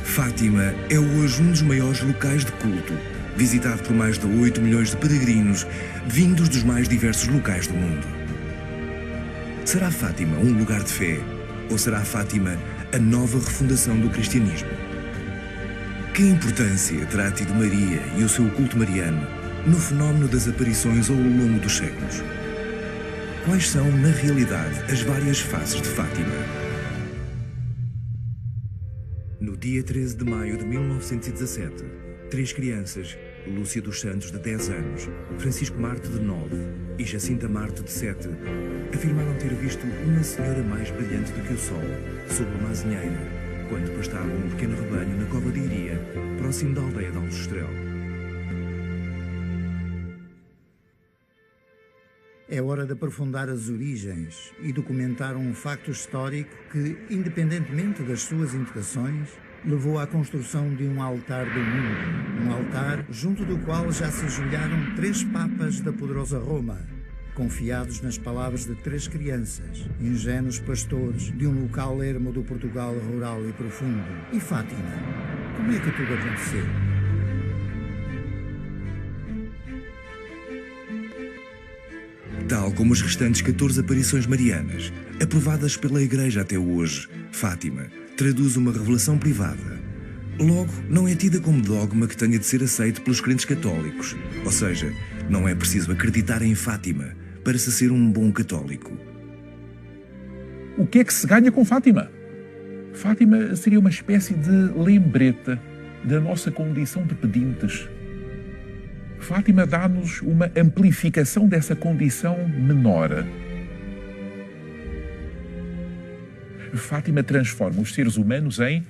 Fátima é hoje um dos maiores locais de culto, visitado por mais de 8 milhões de peregrinos, vindos dos mais diversos locais do mundo. Será Fátima um lugar de fé? Ou será Fátima a nova refundação do cristianismo? Que importância terá tido Maria e o seu culto mariano no fenómeno das aparições ao longo dos séculos? Quais são, na realidade, as várias faces de Fátima? No dia 13 de maio de 1917, 3 crianças, Lúcia dos Santos, de 10 anos, Francisco Marte, de 9 e Jacinta Marte, de 7, afirmaram ter visto uma senhora mais brilhante do que o sol, sob uma azinheira, quando pastavam um pequeno rebanho na cova de Iria, próximo da aldeia de Aljustrel. É hora de aprofundar as origens e documentar um facto histórico que, independentemente das suas implicações, levou à construção de um altar do mundo. Um altar junto do qual já se ajoelharam 3 papas da poderosa Roma, confiados nas palavras de 3 crianças, ingênuos pastores de um local ermo do Portugal rural e profundo. E Fátima, como é que tudo aconteceu? Tal como as restantes 14 aparições marianas, aprovadas pela Igreja até hoje, Fátima traduz uma revelação privada. Logo, não é tida como dogma que tenha de ser aceito pelos crentes católicos. Ou seja, não é preciso acreditar em Fátima para se ser um bom católico. O que é que se ganha com Fátima? Fátima seria uma espécie de lembrete da nossa condição de pedintes. Fátima dá-nos uma amplificação dessa condição menor. Fátima transforma os seres humanos em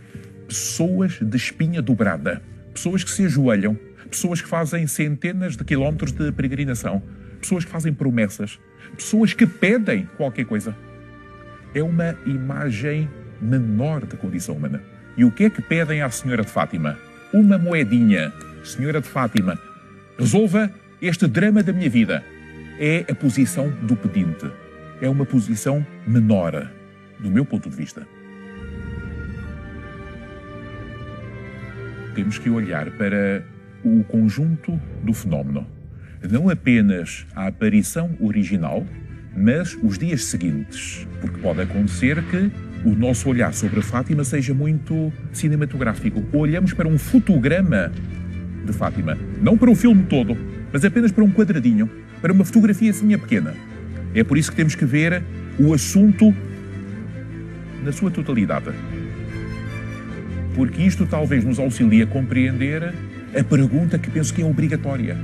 pessoas de espinha dobrada, pessoas que se ajoelham, pessoas que fazem centenas de quilómetros de peregrinação, pessoas que fazem promessas, pessoas que pedem qualquer coisa. É uma imagem menor da condição humana. E o que é que pedem à Senhora de Fátima? Uma moedinha. Senhora de Fátima, resolva este drama da minha vida. É a posição do pedinte. É uma posição menor, do meu ponto de vista. Temos que olhar para o conjunto do fenómeno. Não apenas a aparição original, mas os dias seguintes. Porque pode acontecer que o nosso olhar sobre a Fátima seja muito cinematográfico. Olhamos para um fotograma de Fátima. Não para o filme todo, mas apenas para um quadradinho, para uma fotografiazinha pequena. É por isso que temos que ver o assunto na sua totalidade. Porque isto talvez nos auxilie a compreender a pergunta que penso que é obrigatória.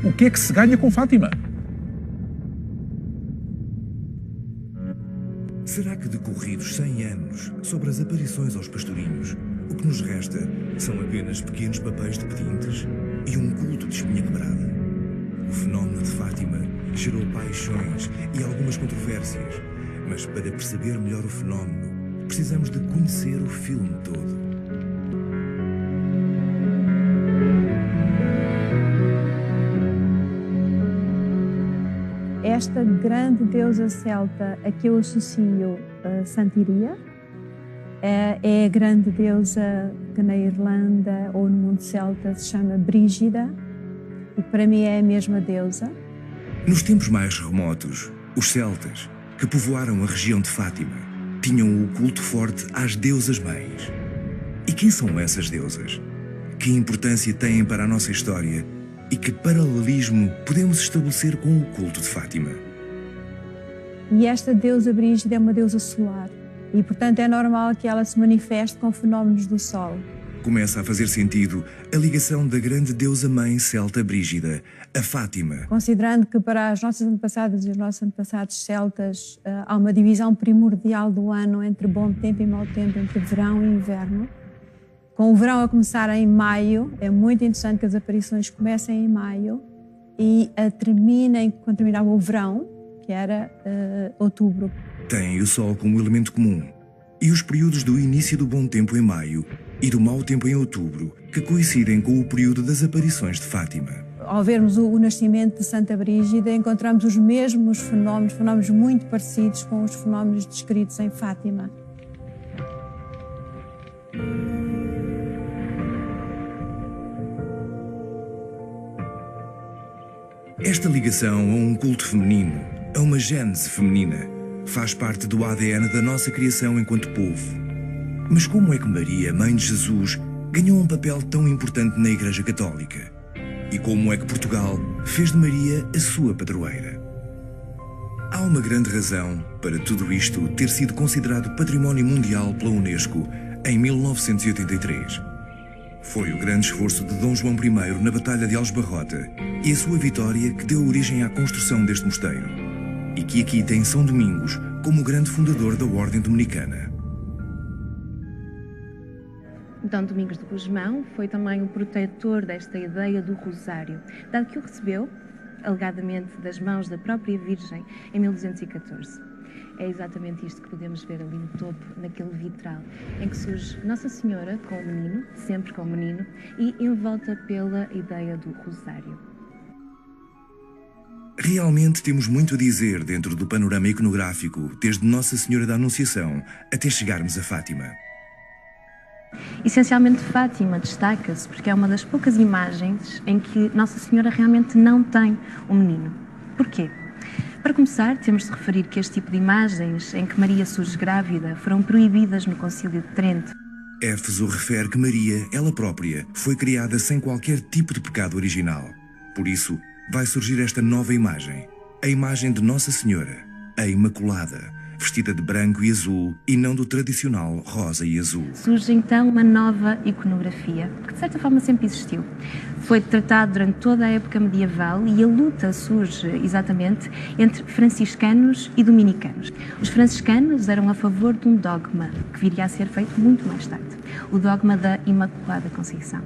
O que é que se ganha com Fátima? Será que decorridos 100 anos sobre as aparições aos pastorinhos, o que nos resta são apenas pequenos papéis de pedintes e um culto de espinha quebrada? O fenómeno de Fátima gerou paixões e algumas controvérsias, mas para perceber melhor o fenómeno, precisamos de conhecer o filme todo. Esta grande deusa celta a que eu associo a Santa Iria é a grande deusa que na Irlanda ou no mundo celta se chama Brígida, e para mim é a mesma deusa. Nos tempos mais remotos, os celtas, que povoaram a região de Fátima, tinham o culto forte às deusas-mães. E quem são essas deusas? Que importância têm para a nossa história? E que paralelismo podemos estabelecer com o culto de Fátima? E esta deusa Brígida é uma deusa solar e, portanto, é normal que ela se manifeste com fenómenos do sol. Começa a fazer sentido a ligação da grande deusa-mãe celta Brígida a Fátima. Considerando que para as nossas antepassadas e os nossos antepassados celtas há uma divisão primordial do ano entre bom tempo e mau tempo, entre verão e inverno, com o verão a começar em maio, é muito interessante que as aparições comecem em maio e terminem quando terminava o verão, que era outubro. Tem o sol como elemento comum e os períodos do início do bom tempo em maio e do mau tempo em outubro, que coincidem com o período das aparições de Fátima. Ao vermos o nascimento de Santa Brígida, encontramos os mesmos fenómenos muito parecidos com os fenómenos descritos em Fátima. Esta ligação a um culto feminino, a uma gênese feminina, faz parte do ADN da nossa criação enquanto povo. Mas como é que Maria, mãe de Jesus, ganhou um papel tão importante na Igreja Católica? E como é que Portugal fez de Maria a sua padroeira? Há uma grande razão para tudo isto ter sido considerado Património Mundial pela Unesco em 1983. Foi o grande esforço de Dom João I na Batalha de Aljubarrota e a sua vitória que deu origem à construção deste mosteiro, e que aqui tem São Domingos como o grande fundador da Ordem Dominicana. Dom Domingos de Gusmão foi também o protetor desta ideia do rosário, dado que o recebeu, alegadamente, das mãos da própria Virgem em 1214. É exatamente isto que podemos ver ali no topo, naquele vitral, em que surge Nossa Senhora com o menino, sempre com o menino, e envolta pela ideia do rosário. Realmente temos muito a dizer dentro do panorama iconográfico, desde Nossa Senhora da Anunciação até chegarmos a Fátima. Essencialmente, Fátima destaca-se porque é uma das poucas imagens em que Nossa Senhora realmente não tem um menino. Porquê? Para começar, temos de referir que este tipo de imagens em que Maria surge grávida foram proibidas no Concílio de Trento. Éfeso refere que Maria, ela própria, foi criada sem qualquer tipo de pecado original. Por isso, vai surgir esta nova imagem, a imagem de Nossa Senhora, a Imaculada, vestida de branco e azul e não do tradicional rosa e azul. Surge então uma nova iconografia, que de certa forma sempre existiu. Foi tratado durante toda a época medieval e a luta surge exatamente entre franciscanos e dominicanos. Os franciscanos eram a favor de um dogma que viria a ser feito muito mais tarde, o dogma da Imaculada Conceição.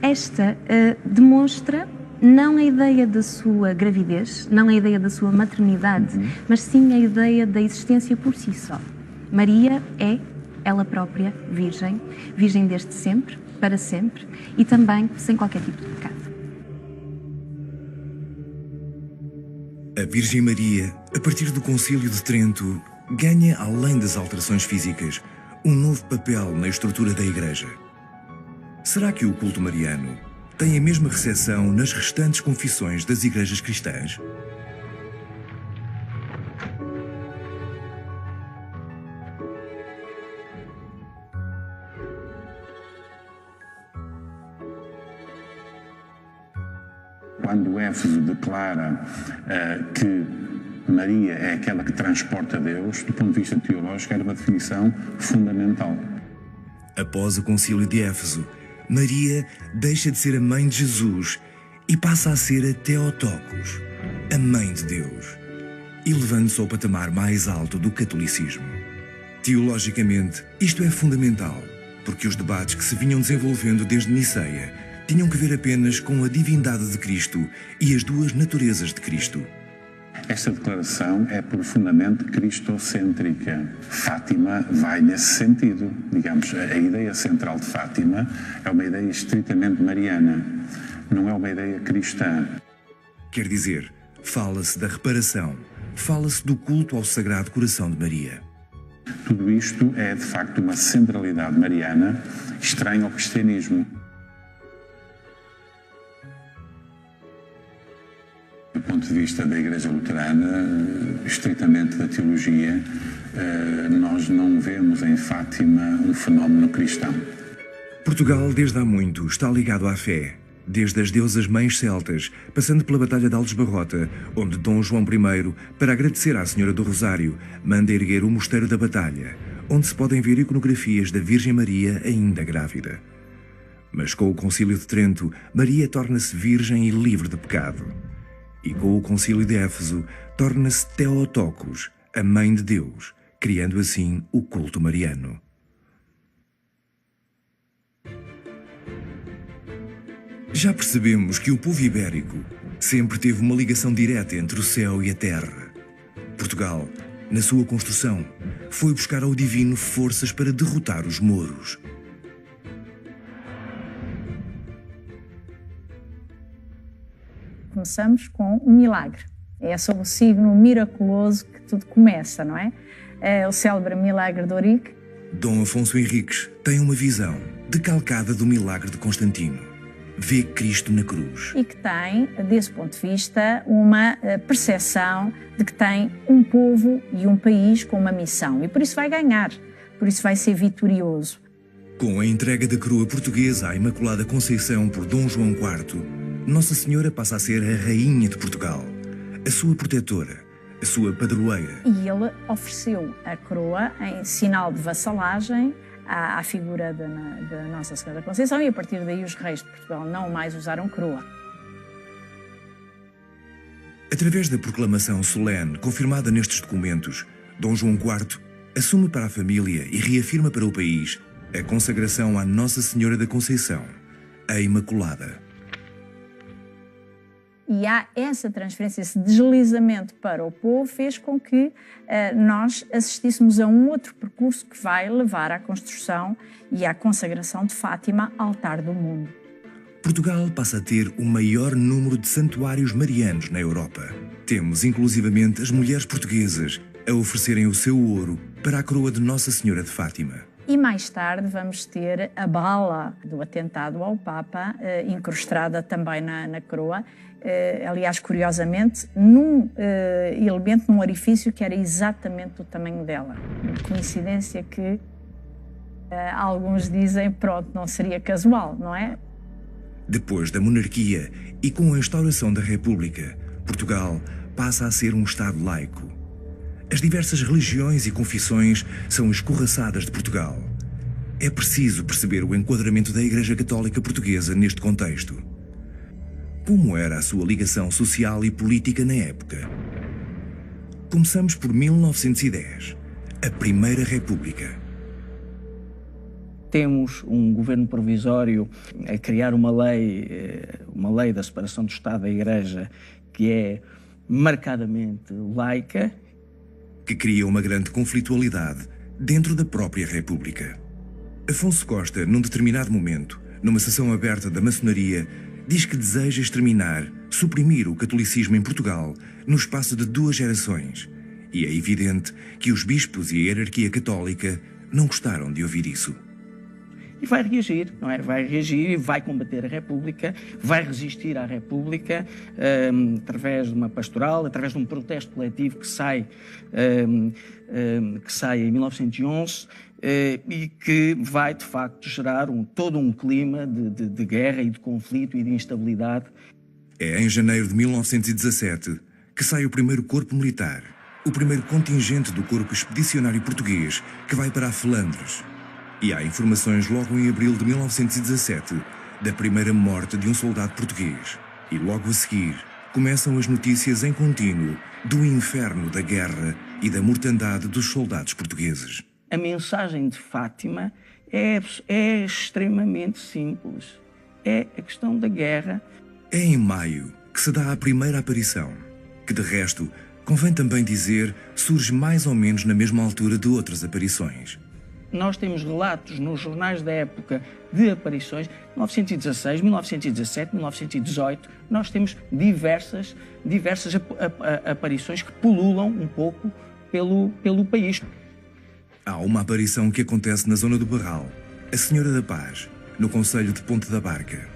Esta demonstra não a ideia da sua gravidez, não a ideia da sua maternidade, mas sim a ideia da existência por si só. Maria é ela própria virgem, virgem desde sempre, para sempre, e também sem qualquer tipo de pecado. A Virgem Maria, a partir do Concílio de Trento, ganha, além das alterações físicas, um novo papel na estrutura da Igreja. Será que o culto mariano tem a mesma recepção nas restantes confissões das igrejas cristãs? Quando Éfeso declara que Maria é aquela que transporta Deus, do ponto de vista teológico, era uma definição fundamental. Após o Concílio de Éfeso, Maria deixa de ser a mãe de Jesus e passa a ser a Theotokos, a mãe de Deus, elevando-se ao patamar mais alto do catolicismo. Teologicamente, isto é fundamental, porque os debates que se vinham desenvolvendo desde Niceia tinham que ver apenas com a divindade de Cristo e as duas naturezas de Cristo. Esta declaração é profundamente cristocêntrica. Fátima vai nesse sentido. Digamos, a ideia central de Fátima é uma ideia estritamente mariana, não é uma ideia cristã. Quer dizer, fala-se da reparação, fala-se do culto ao Sagrado Coração de Maria. Tudo isto é, de facto, uma centralidade mariana estranha ao cristianismo. Do ponto de vista da Igreja Luterana, estritamente da teologia, nós não vemos em Fátima um fenómeno cristão. Portugal, desde há muito, está ligado à fé, desde as deusas mães celtas, passando pela Batalha de Aljubarrota, onde Dom João I, para agradecer à Senhora do Rosário, manda erguer o Mosteiro da Batalha, onde se podem ver iconografias da Virgem Maria ainda grávida. Mas com o Concílio de Trento, Maria torna-se virgem e livre de pecado. E com o Concílio de Éfeso, torna-se Theotokos, a Mãe de Deus, criando assim o culto mariano. Já percebemos que o povo ibérico sempre teve uma ligação direta entre o céu e a terra. Portugal, na sua construção, foi buscar ao divino forças para derrotar os mouros. Começamos com um milagre. É sobre o signo miraculoso que tudo começa, não é? É o célebre milagre de Ourique. Dom Afonso Henriques tem uma visão decalcada do milagre de Constantino. vê Cristo na cruz. E que tem, desse ponto de vista, uma percepção de que tem um povo e um país com uma missão. E por isso vai ganhar, por isso vai ser vitorioso. Com a entrega da coroa portuguesa à Imaculada Conceição por Dom João IV, Nossa Senhora passa a ser a Rainha de Portugal, a sua protetora, a sua padroeira. E ele ofereceu a coroa em sinal de vassalagem à figura da Nossa Senhora da Conceição, e a partir daí os reis de Portugal não mais usaram coroa. Através da proclamação solene confirmada nestes documentos, Dom João IV assume para a família e reafirma para o país a consagração à Nossa Senhora da Conceição, a Imaculada. E há essa transferência, esse deslizamento para o povo, fez com que nós assistíssemos a um outro percurso que vai levar à construção e à consagração de Fátima, altar do mundo. Portugal passa a ter o maior número de santuários marianos na Europa. Temos, inclusivamente, as mulheres portuguesas a oferecerem o seu ouro para a coroa de Nossa Senhora de Fátima. E mais tarde vamos ter a bala do atentado ao Papa, incrustada também na coroa. Aliás, curiosamente, num elemento, num orifício que era exatamente do tamanho dela. Coincidência que alguns dizem, pronto, não seria casual, não é? Depois da monarquia e com a instauração da República, Portugal passa a ser um Estado laico. As diversas religiões e confissões são escorraçadas de Portugal. É preciso perceber o enquadramento da Igreja Católica Portuguesa neste contexto. Como era a sua ligação social e política na época? Começamos por 1910, a Primeira República. Temos um governo provisório a criar uma lei da separação do Estado da Igreja que é marcadamente laica, que cria uma grande conflitualidade dentro da própria República. Afonso Costa, num determinado momento, numa sessão aberta da maçonaria, diz que deseja exterminar, suprimir o catolicismo em Portugal no espaço de 2 gerações. E é evidente que os bispos e a hierarquia católica não gostaram de ouvir isso. e vai reagir, não é? Vai reagir e vai combater a República, vai resistir à República através de uma pastoral, através de um protesto coletivo que sai em 1911 e que vai, de facto, gerar todo um clima de guerra e de conflito e de instabilidade. É em janeiro de 1917 que sai o primeiro corpo militar, o primeiro contingente do Corpo Expedicionário Português, que vai para a Flandres. E há informações logo em abril de 1917 da primeira morte de um soldado português. E logo a seguir começam as notícias em contínuo do inferno da guerra e da mortandade dos soldados portugueses. A mensagem de Fátima é extremamente simples. É a questão da guerra. É em maio que se dá a primeira aparição, que de resto, convém também dizer, surge mais ou menos na mesma altura de outras aparições. Nós temos relatos nos jornais da época de aparições, 1916, 1917, 1918, nós temos diversas aparições que pululam um pouco pelo país. Há uma aparição que acontece na zona do Barral, a Senhora da Paz, no concelho de Ponte da Barca.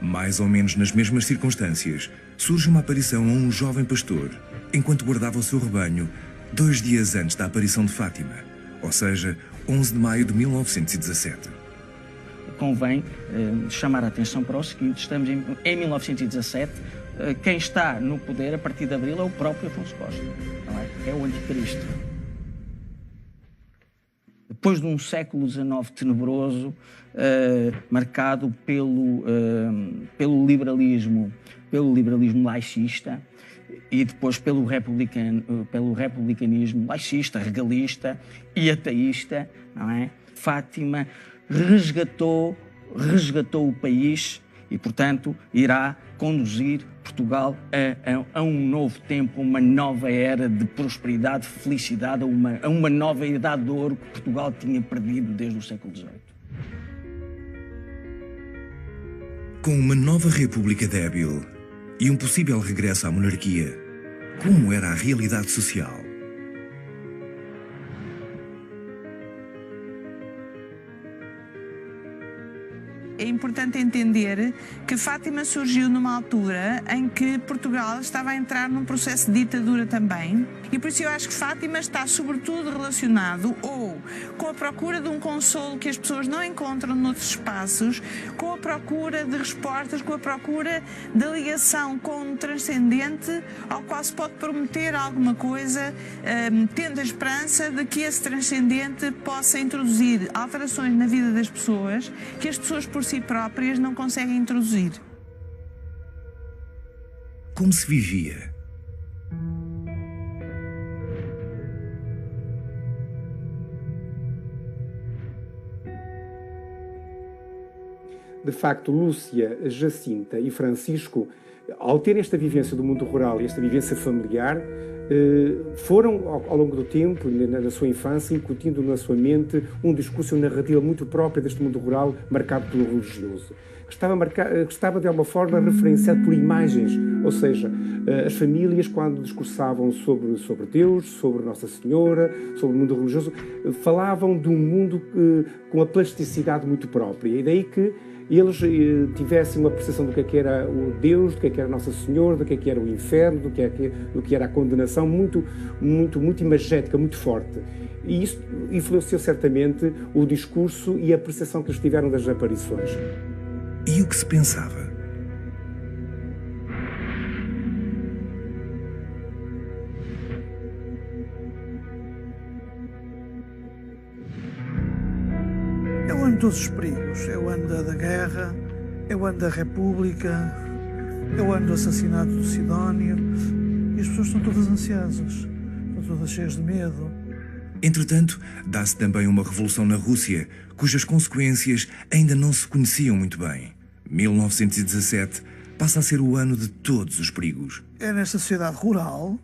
Mais ou menos nas mesmas circunstâncias, surge uma aparição a um jovem pastor, enquanto guardava o seu rebanho, 2 dias antes da aparição de Fátima, ou seja, 11 de maio de 1917. Convém chamar a atenção para o seguinte: estamos em 1917, quem está no poder a partir de abril é o próprio Afonso Costa, não é? É o anticristo. Depois de um século XIX tenebroso, marcado pelo liberalismo laicista e depois pelo republicanismo laicista, regalista e ateísta, não é? Fátima resgatou o país e, portanto, irá conduzir Portugal a um novo tempo, uma nova era de prosperidade, felicidade, a uma nova idade de ouro que Portugal tinha perdido desde o século XVIII. Com uma nova república débil e um possível regresso à monarquia, como era a realidade social? é importante entender que Fátima surgiu numa altura em que Portugal estava a entrar num processo de ditadura também, e por isso eu acho que Fátima está sobretudo relacionado ou com a procura de um consolo que as pessoas não encontram noutros espaços, com a procura de respostas, com a procura da ligação com o transcendente ao qual se pode prometer alguma coisa, tendo a esperança de que esse transcendente possa introduzir alterações na vida das pessoas que as pessoas por si próprias não conseguem introduzir. Como se vivia? De facto, Lúcia, Jacinta e Francisco, ao terem esta vivência do mundo rural e esta vivência familiar, foram, ao longo do tempo, na sua infância, incutindo na sua mente um discurso e uma narrativa muito própria deste mundo rural, marcado pelo religioso. Estava de alguma forma referenciado por imagens, ou seja, as famílias, quando discursavam sobre Deus, sobre Nossa Senhora, sobre o mundo religioso, falavam de um mundo com uma plasticidade muito própria. E daí que eles tivessem uma percepção do que era o Deus, do que era Nossa Senhora, do que era o inferno, do que era a condenação, muito imagética, muito forte. E isso influenciou certamente o discurso e a percepção que eles tiveram das aparições. E o que se pensava? É o ano de todos os perigos. É o ano da guerra, é o ano da República, é o ano do assassinato do Sidónio. E as pessoas estão todas ansiosas, estão todas cheias de medo. Entretanto, dá-se também uma revolução na Rússia, cujas consequências ainda não se conheciam muito bem. 1917 passa a ser o ano de todos os perigos. É nesta sociedade rural,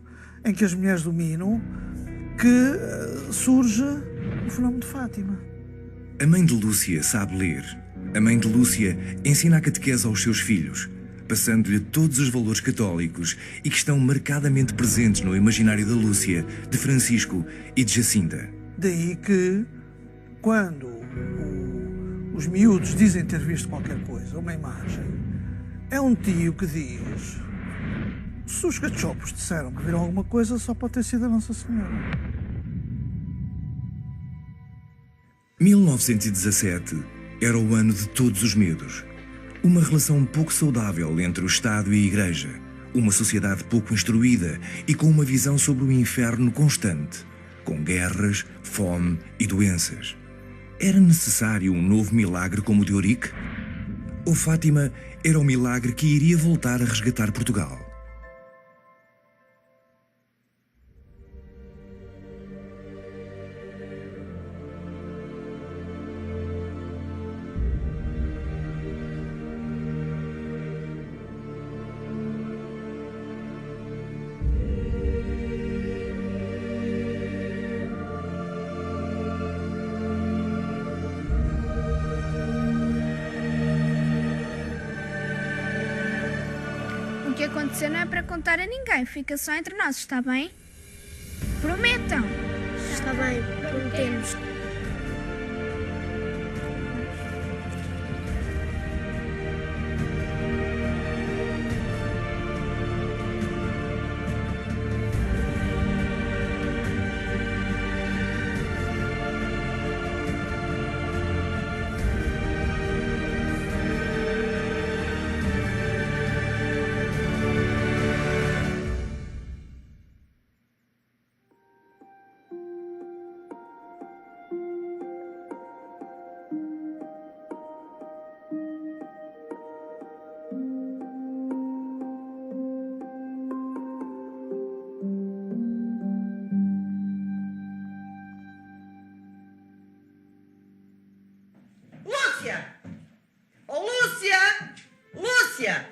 em que as mulheres dominam, que surge o fenómeno de Fátima. A mãe de Lúcia sabe ler. A mãe de Lúcia ensina a catequese aos seus filhos, passando-lhe todos os valores católicos e que estão marcadamente presentes no imaginário da Lúcia, de Francisco e de Jacinta. Daí que, quando os miúdos dizem ter visto qualquer coisa, uma imagem, é um tio que diz: se os cachorros disseram que viram alguma coisa, só pode ter sido a Nossa Senhora. 1917 era o ano de todos os medos. Uma relação pouco saudável entre o Estado e a Igreja. Uma sociedade pouco instruída e com uma visão sobre o inferno constante, com guerras, fome e doenças. Era necessário um novo milagre como o de Eurique? Ou Fátima era o milagre que iria voltar a resgatar Portugal? O que aconteceu não é para contar a ninguém, fica só entre nós, está bem? Prometam! Está bem, prometemos. Lúcia! Oh, Lúcia! Lúcia!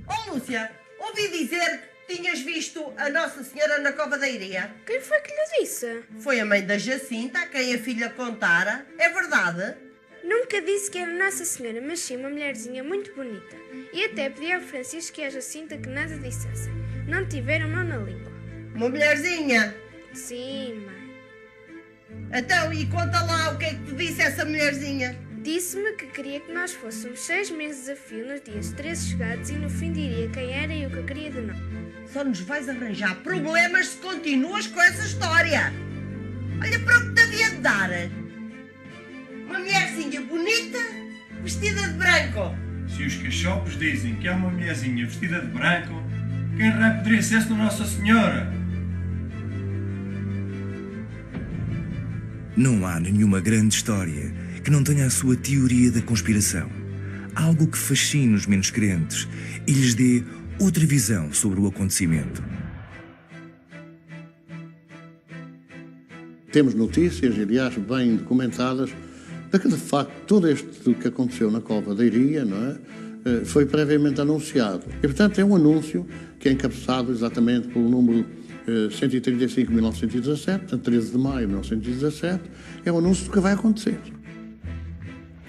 Oh, Lúcia, ouvi dizer que tinhas visto a Nossa Senhora na Cova da Iria. Quem foi que lhe disse? Foi a mãe da Jacinta, a quem a filha contara. É verdade? Nunca disse que era Nossa Senhora, mas sim uma mulherzinha muito bonita. E até pedi ao Francisco e à Jacinta que nada dissessem. Não tiveram mão na língua. Uma mulherzinha? Sim, mãe. Então, e conta lá o que é que te disse essa mulherzinha? Disse-me que queria que nós fôssemos 6 meses a fio nos dias 13 chegados e no fim diria quem era e o que queria de nós. Só nos vais arranjar problemas se continuas com essa história. Olha para o que te havia de dar. Uma mulherzinha bonita, vestida de branco. Se os cachopos dizem que é uma mulherzinha vestida de branco, quem raio poderia ser senão Nossa Senhora? Não há nenhuma grande história que não tenha a sua teoria da conspiração. Algo que fascine os menos crentes e lhes dê outra visão sobre o acontecimento. Temos notícias, aliás, bem documentadas, de que, de facto, tudo isto que aconteceu na Cova da Iria, não é, foi previamente anunciado. E, portanto, é um anúncio que é encabeçado exatamente pelo número 135.917, portanto, 13 de maio de 1917, é um anúncio do que vai acontecer.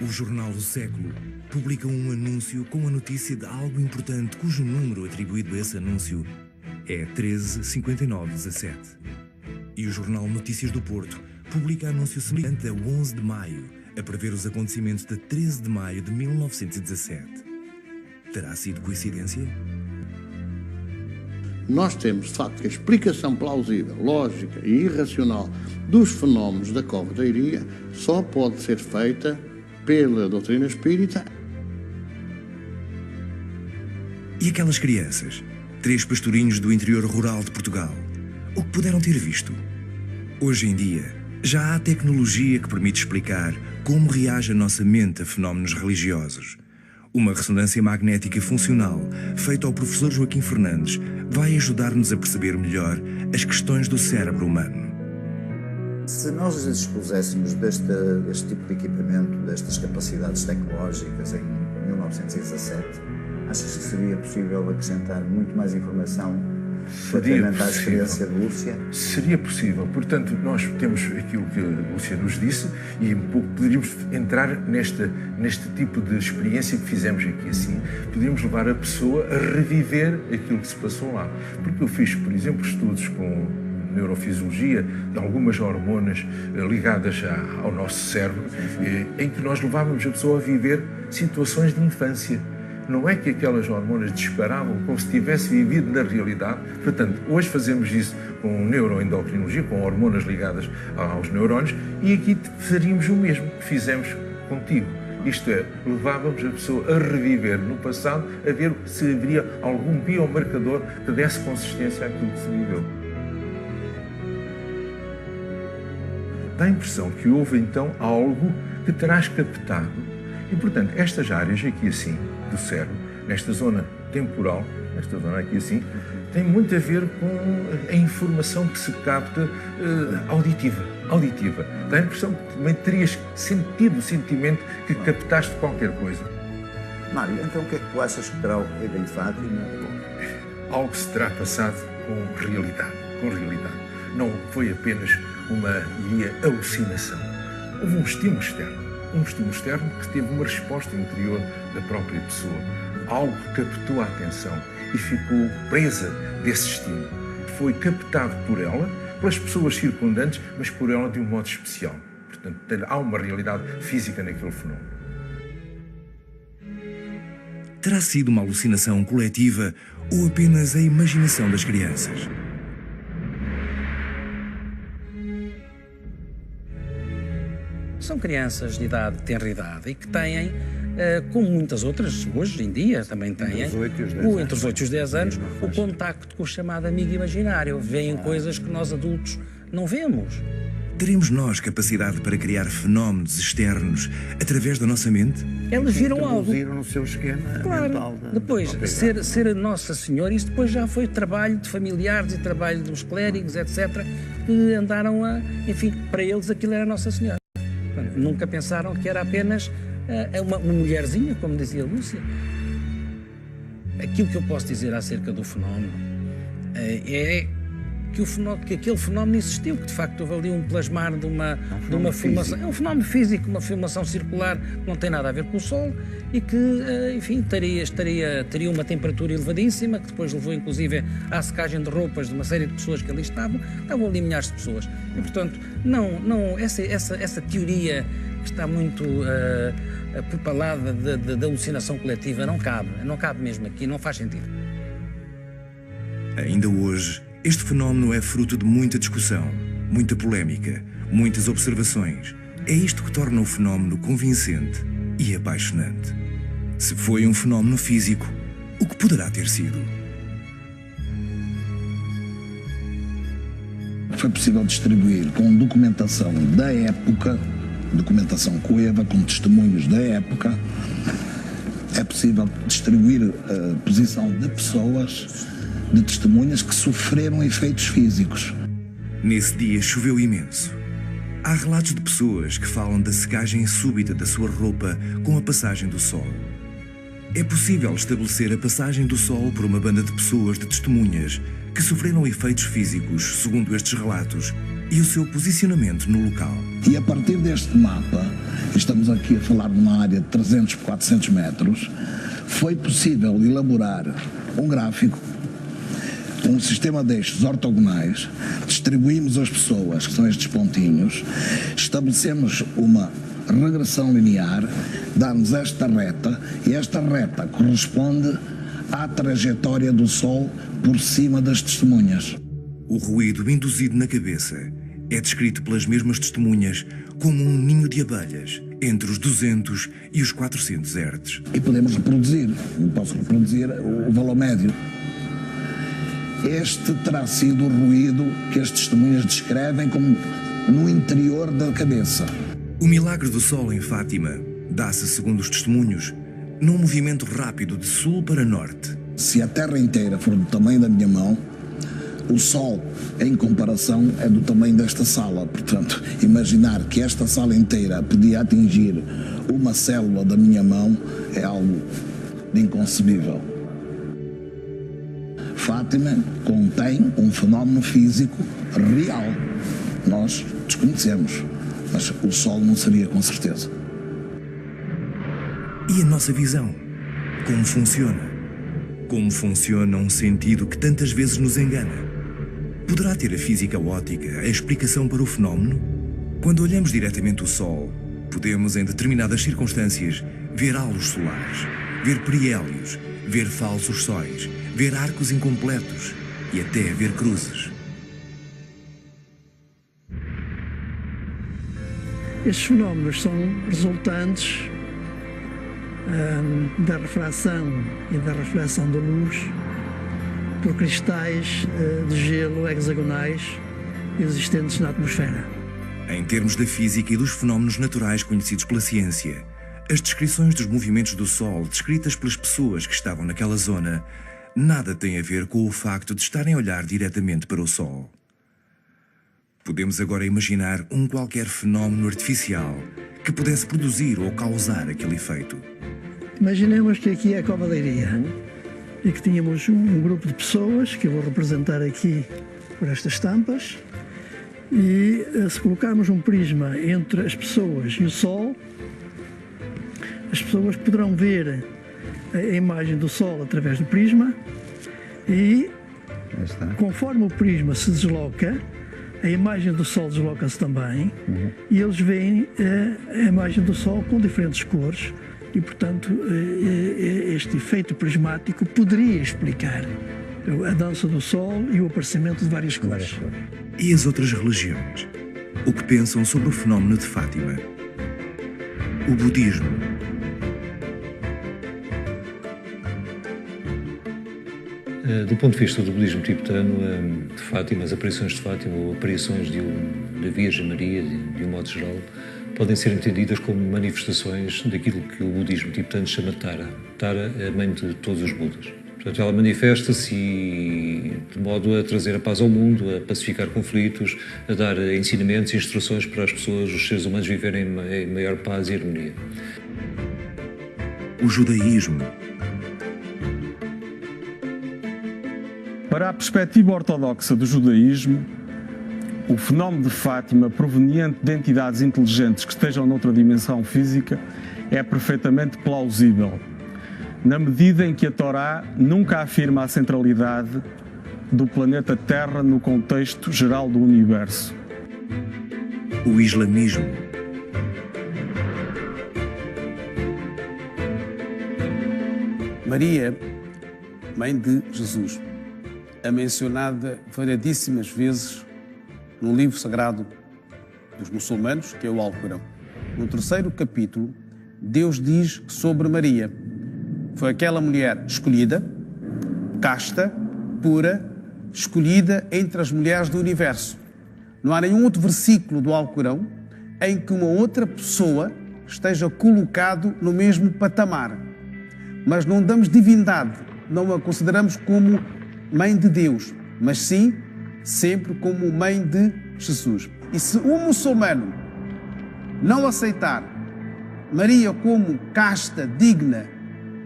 O Jornal do Século publica um anúncio com a notícia de algo importante cujo número atribuído a esse anúncio é 135917. E o Jornal Notícias do Porto publica anúncio semelhante a 11 de maio, a prever os acontecimentos de 13 de maio de 1917. Terá sido coincidência? Nós temos, de facto, que a explicação plausível, lógica e irracional dos fenómenos da Cova da Iria só pode ser feita pela doutrina espírita. E aquelas crianças, 3 pastorinhos do interior rural de Portugal, o que puderam ter visto? Hoje em dia, já há tecnologia que permite explicar como reage a nossa mente a fenómenos religiosos. Uma ressonância magnética funcional, feita ao professor Joaquim Fernandes, vai ajudar-nos a perceber melhor as questões do cérebro humano. Se nós dispuséssemos deste tipo de equipamento, destas capacidades tecnológicas em 1917, achas que seria possível acrescentar muito mais informação relativamente à experiência de Lúcia? Seria possível. Portanto, nós temos aquilo que a Lúcia nos disse e um pouco poderíamos entrar neste tipo de experiência que fizemos aqui assim. Poderíamos levar a pessoa a reviver aquilo que se passou lá. Porque eu fiz, por exemplo, estudos com neurofisiologia de algumas hormonas ligadas ao nosso cérebro, em que nós levávamos a pessoa a viver situações de infância. Não é que aquelas hormonas disparavam como se tivesse vivido na realidade. Portanto, hoje fazemos isso com neuroendocrinologia, com hormonas ligadas aos neurônios, e aqui faríamos o mesmo que fizemos contigo. Isto é, levávamos a pessoa a reviver no passado, a ver se haveria algum biomarcador que desse consistência àquilo que se viveu. Dá a impressão que houve, então, algo que terás captado. E, portanto, estas áreas aqui assim, do cérebro, nesta zona temporal, nesta zona aqui assim, tem muito a ver com a informação que se capta auditiva. Dá a impressão que também terias sentido o sentimento que captaste qualquer coisa. Mário, então o que é que tu achas que terá ocorrido em Fátima? Algo se terá passado com realidade. Não foi apenas uma alucinação. Houve um estímulo externo que teve uma resposta interior da própria pessoa. Algo captou a atenção e ficou presa desse estímulo. Foi captado por ela, pelas pessoas circundantes, mas por ela de um modo especial. Portanto, há uma realidade física naquele fenómeno. Terá sido uma alucinação coletiva ou apenas a imaginação das crianças? São crianças de tenra idade e que têm, como muitas outras, hoje em dia também têm, entre os 8 e os 10 anos, o contacto com o chamado amigo imaginário. Veem coisas que nós adultos não vemos. Teremos nós capacidade para criar fenómenos externos através da nossa mente? Eles viram algo. No seu esquema mental. Depois, ser a Nossa Senhora, isso depois já foi trabalho de familiares e trabalho dos clérigos, etc., que andaram a... Enfim, para eles aquilo era Nossa Senhora. Nunca pensaram que era apenas uma mulherzinha, como dizia a Lúcia. Aquilo que eu posso dizer acerca do fenómeno é que aquele fenómeno existiu, que de facto houve ali um plasmar de uma formação. É um fenómeno físico, uma formação circular que não tem nada a ver com o Sol e que, enfim, teria uma temperatura elevadíssima, que depois levou inclusive à secagem de roupas de uma série de pessoas que ali estavam ali milhares de pessoas. E, portanto, essa teoria que está muito propalada da alucinação coletiva. Não cabe mesmo aqui, não faz sentido. Ainda hoje, este fenómeno é fruto de muita discussão, muita polémica, muitas observações. É isto que torna o fenómeno convincente e apaixonante. Se foi um fenómeno físico, o que poderá ter sido? Foi possível distribuir com documentação da época, documentação coeva, com testemunhos da época. É possível distribuir a posição de pessoas, de testemunhas que sofreram efeitos físicos. Nesse dia choveu imenso. Há relatos de pessoas que falam da secagem súbita da sua roupa com a passagem do sol. É possível estabelecer a passagem do sol por uma banda de pessoas, de testemunhas, que sofreram efeitos físicos, segundo estes relatos, e o seu posicionamento no local. E a partir deste mapa, estamos aqui a falar de uma área de 300 por 400 metros, foi possível elaborar um gráfico, um sistema de eixos ortogonais, distribuímos as pessoas, que são estes pontinhos, estabelecemos uma regressão linear, dá-nos esta reta, e esta reta corresponde à trajetória do Sol por cima das testemunhas. O ruído induzido na cabeça é descrito pelas mesmas testemunhas como um ninho de abelhas entre os 200 e os 400 Hz. E podemos reproduzir, eu posso reproduzir o valor médio. Este terá sido o ruído que as testemunhas descrevem como no interior da cabeça. O milagre do Sol em Fátima dá-se, segundo os testemunhos, num movimento rápido de sul para norte. Se a Terra inteira for do tamanho da minha mão, o Sol, em comparação, é do tamanho desta sala. Portanto, imaginar que esta sala inteira podia atingir uma célula da minha mão é algo inconcebível. Fátima contém um fenómeno físico real. Nós desconhecemos, mas o Sol não seria com certeza. E a nossa visão? Como funciona? Como funciona um sentido que tantas vezes nos engana? Poderá ter a física óptica a explicação para o fenómeno? Quando olhamos diretamente o Sol, podemos, em determinadas circunstâncias, ver halos solares, ver periélios, ver falsos sóis, ver arcos incompletos e até ver cruzes. Estes fenómenos são resultantes da refração e da reflexão da luz por cristais de gelo hexagonais existentes na atmosfera. Em termos da física e dos fenómenos naturais conhecidos pela ciência, as descrições dos movimentos do Sol descritas pelas pessoas que estavam naquela zona nada têm a ver com o facto de estarem a olhar diretamente para o Sol. Podemos agora imaginar um qualquer fenómeno artificial que pudesse produzir ou causar aquele efeito. Imaginemos que aqui é a Cova da Iria e que tínhamos um grupo de pessoas, que eu vou representar aqui por estas estampas, e se colocarmos um prisma entre as pessoas e o Sol, as pessoas poderão ver a imagem do Sol através do prisma e, conforme o prisma se desloca, a imagem do Sol desloca-se também e eles veem a imagem do Sol com diferentes cores e, portanto, este efeito prismático poderia explicar a dança do Sol e o aparecimento de várias cores. E as outras religiões? O que pensam sobre o fenómeno de Fátima? O budismo? Do ponto de vista do budismo tibetano, de Fátima, as aparições de Fátima ou aparições da Virgem Maria, de um modo geral, podem ser entendidas como manifestações daquilo que o budismo tibetano chama Tara. Tara é a mãe de todos os Budas. Portanto, ela manifesta-se de modo a trazer a paz ao mundo, a pacificar conflitos, a dar ensinamentos e instruções para as pessoas, os seres humanos, viverem em maior paz e harmonia. O judaísmo. Para a perspectiva ortodoxa do judaísmo, o fenómeno de Fátima, proveniente de entidades inteligentes que estejam noutra dimensão física, é perfeitamente plausível, na medida em que a Torá nunca afirma a centralidade do planeta Terra no contexto geral do universo. O islamismo. Maria, mãe de Jesus, é mencionada variedíssimas vezes no livro sagrado dos muçulmanos, que é o Alcorão. No 3º capítulo, Deus diz sobre Maria: foi aquela mulher escolhida, casta, pura, escolhida entre as mulheres do universo. Não há nenhum outro versículo do Alcorão em que uma outra pessoa esteja colocado no mesmo patamar. Mas não damos divindade, não a consideramos como mãe de Deus, mas sim sempre como mãe de Jesus. E se um muçulmano não aceitar Maria como casta, digna,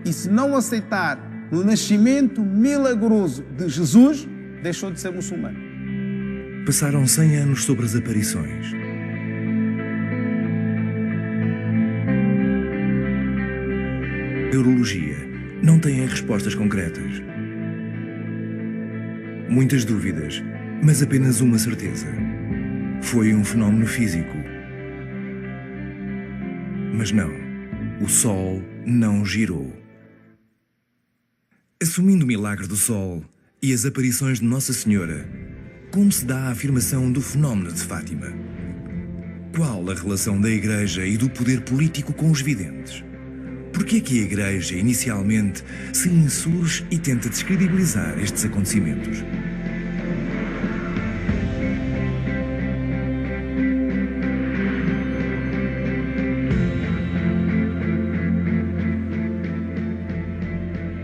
e se não aceitar o nascimento milagroso de Jesus, deixou de ser muçulmano. Passaram 100 anos sobre as aparições. A urologia não tem respostas concretas. Muitas dúvidas, mas apenas uma certeza. Foi um fenómeno físico. Mas não, o Sol não girou. Assumindo o milagre do Sol e as aparições de Nossa Senhora, como se dá a afirmação do fenómeno de Fátima? Qual a relação da Igreja e do poder político com os videntes? Por que é que a Igreja, inicialmente, se insurge e tenta descredibilizar estes acontecimentos?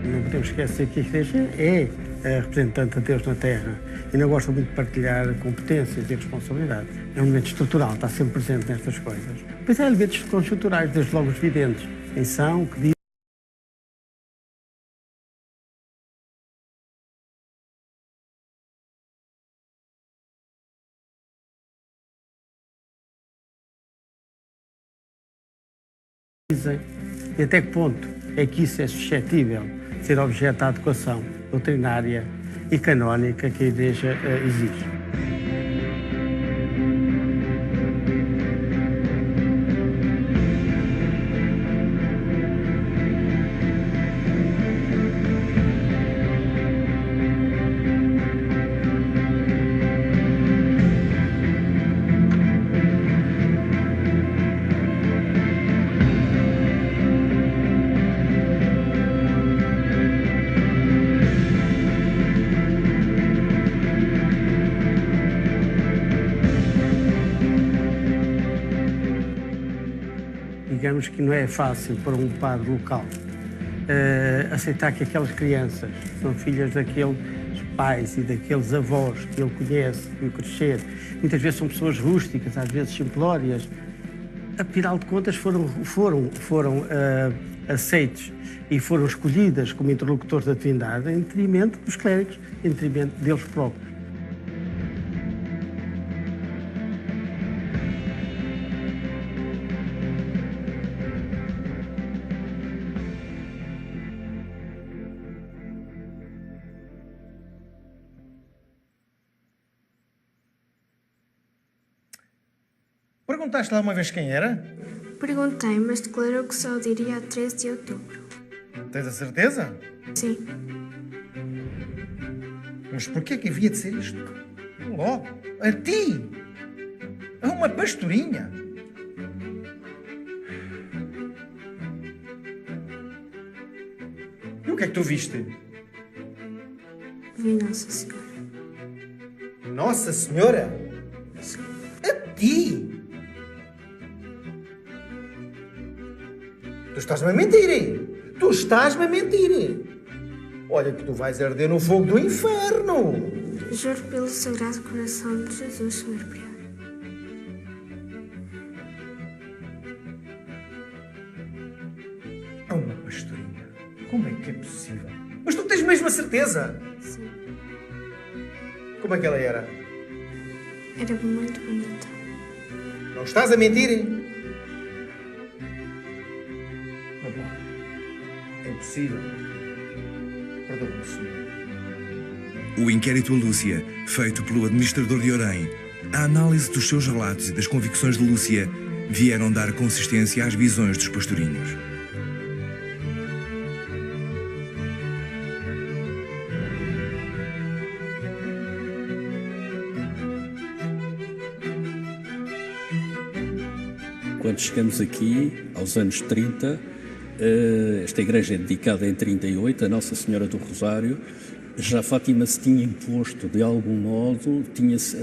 Não podemos esquecer que a Igreja é a representante de Deus na Terra e não gosta muito de partilhar competências e responsabilidades. É um elemento estrutural, está sempre presente nestas coisas. Pois há elementos conjunturais, desde logo os videntes, em São, que dizem e até que ponto é que isso é suscetível de ser objeto da adequação doutrinária e canónica que a Igreja exige. Digamos que não é fácil para um padre local aceitar que aquelas crianças são filhas daqueles pais e daqueles avós que ele conhece, que o crescer. Muitas vezes são pessoas rústicas, às vezes simplórias. Afinal de contas foram aceitos e foram escolhidas como interlocutores da divindade em detrimento dos clérigos, em detrimento deles próprios. Perguntaste lá uma vez quem era? Perguntei, mas declarou que só o diria a 13 de outubro. Tens a certeza? Sim. Mas porquê que havia de ser isto? Logo, a ti! A uma pastorinha! E o que é que tu viste? Vi Nossa Senhora. Nossa Senhora? A ti! Tu estás-me a mentir! Tu estás-me a mentir! Olha que tu vais arder no fogo do inferno! Juro pelo Sagrado Coração de Jesus, Senhor Prior. É uma pastorinha. Como é que é possível? Mas tu tens mesmo a certeza? Sim. Como é que ela era? Era muito bonita. Não estás a mentir? É impossível. Perdoa-me, Senhor. O inquérito a Lúcia, feito pelo administrador de Orém, a análise dos seus relatos e das convicções de Lúcia vieram dar consistência às visões dos pastorinhos. quando chegamos aqui, aos anos 30, esta igreja é dedicada em 38 a Nossa Senhora do Rosário. Já Fátima se tinha imposto de algum modo,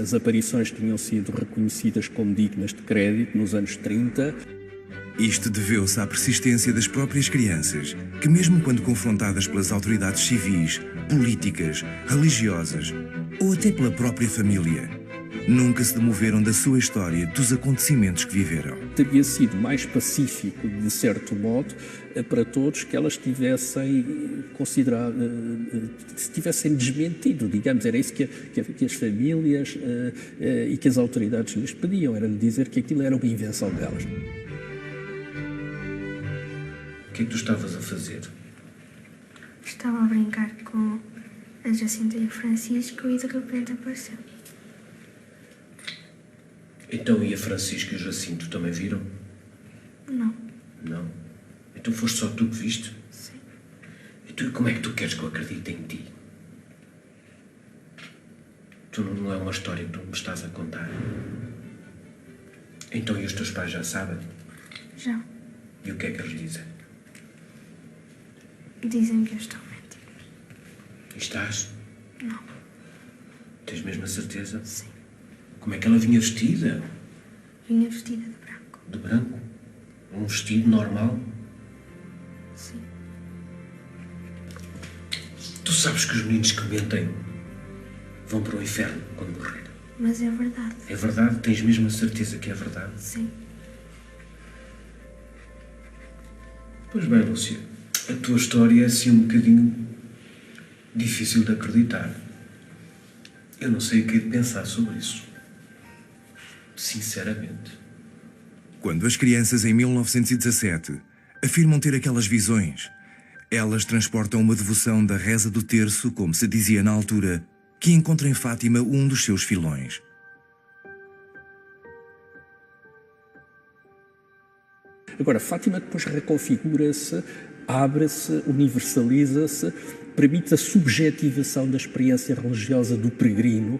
as aparições tinham sido reconhecidas como dignas de crédito nos anos 30. Isto deveu-se à persistência das próprias crianças, que mesmo quando confrontadas pelas autoridades civis, políticas, religiosas ou até pela própria família, nunca se demoveram da sua história, dos acontecimentos que viveram. Teria sido mais pacífico, de certo modo, para todos que elas tivessem considerado, se tivessem desmentido, digamos, era isso que as famílias e que as autoridades lhes pediam, era dizer que aquilo era uma invenção delas. O que é que tu estavas a fazer? Estava a brincar com a Jacinta e o Francisco e de repente apareceu. Então, e a Francisca e o Jacinto também viram? Não. Não? Então foste só tu que viste? Sim. Então, e como é que tu queres que eu acredite em ti? Tu não é uma história que tu me estás a contar? Então, e os teus pais já sabem? Já. E o que é que eles dizem? Dizem que eu estou a mentir. E estás? Não. Tens mesmo a certeza? Sim. Como é que ela vinha vestida? Vinha vestida de branco. De branco? Um vestido normal? Sim. Tu sabes que os meninos que mentem vão para o inferno quando morrer. Mas é verdade. É verdade? Tens mesmo a certeza que é verdade? Sim. Pois bem, Lúcia, a tua história é assim um bocadinho difícil de acreditar. Eu não sei o que é de pensar sobre isso. Sinceramente. Quando as crianças, em 1917, afirmam ter aquelas visões, elas transportam uma devoção da reza do terço, como se dizia na altura, que encontra em Fátima um dos seus filões. Agora, Fátima depois reconfigura-se, abre-se, universaliza-se, permite a subjetivação da experiência religiosa do peregrino.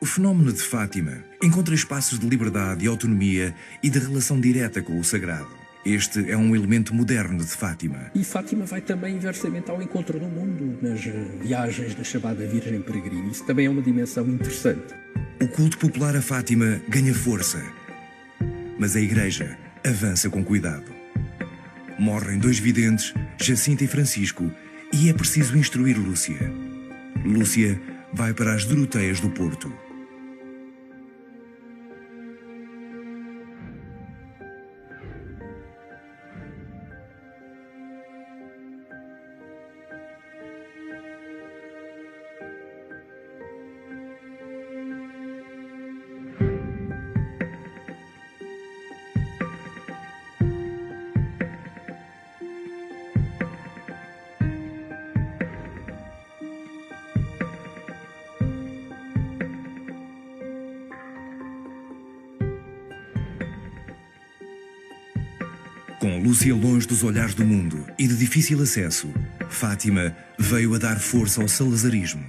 O fenómeno de Fátima encontra espaços de liberdade e autonomia e de relação direta com o sagrado. Este é um elemento moderno de Fátima. E Fátima vai também inversamente ao encontro do mundo, nas viagens da chamada Virgem Peregrina. Isso também é uma dimensão interessante. O culto popular a Fátima ganha força, mas a Igreja avança com cuidado. Morrem dois videntes, Jacinta e Francisco, e é preciso instruir Lúcia. Lúcia vai para as Doroteias do Porto. Com Lúcia longe dos olhares do mundo e de difícil acesso, Fátima veio a dar força ao salazarismo.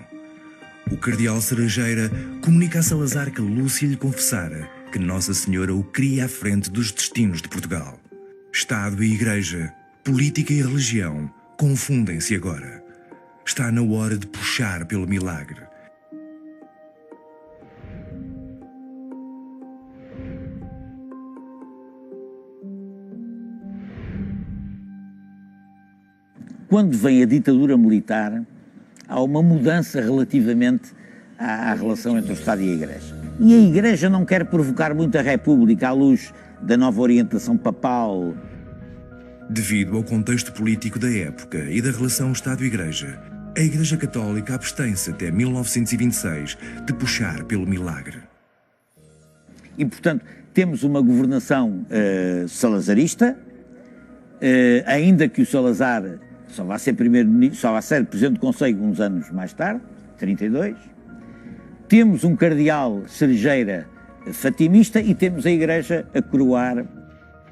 O cardeal Cerejeira comunica a Salazar que Lúcia lhe confessara que Nossa Senhora o queria à frente dos destinos de Portugal. Estado e Igreja, política e religião confundem-se agora. Está na hora de puxar pelo milagre. Quando vem a ditadura militar, há uma mudança relativamente à relação entre o Estado e a Igreja. E a Igreja não quer provocar muito a República à luz da nova orientação papal. Devido ao contexto político da época e da relação Estado-Igreja, a Igreja Católica abstém-se até 1926 de puxar pelo milagre. E, portanto, temos uma governação salazarista, ainda que o Salazar só vai ser primeiro-ministro, só vai ser presidente do Conselho uns anos mais tarde, 32. Temos um cardeal Cerejeira fatimista e temos a Igreja a coroar.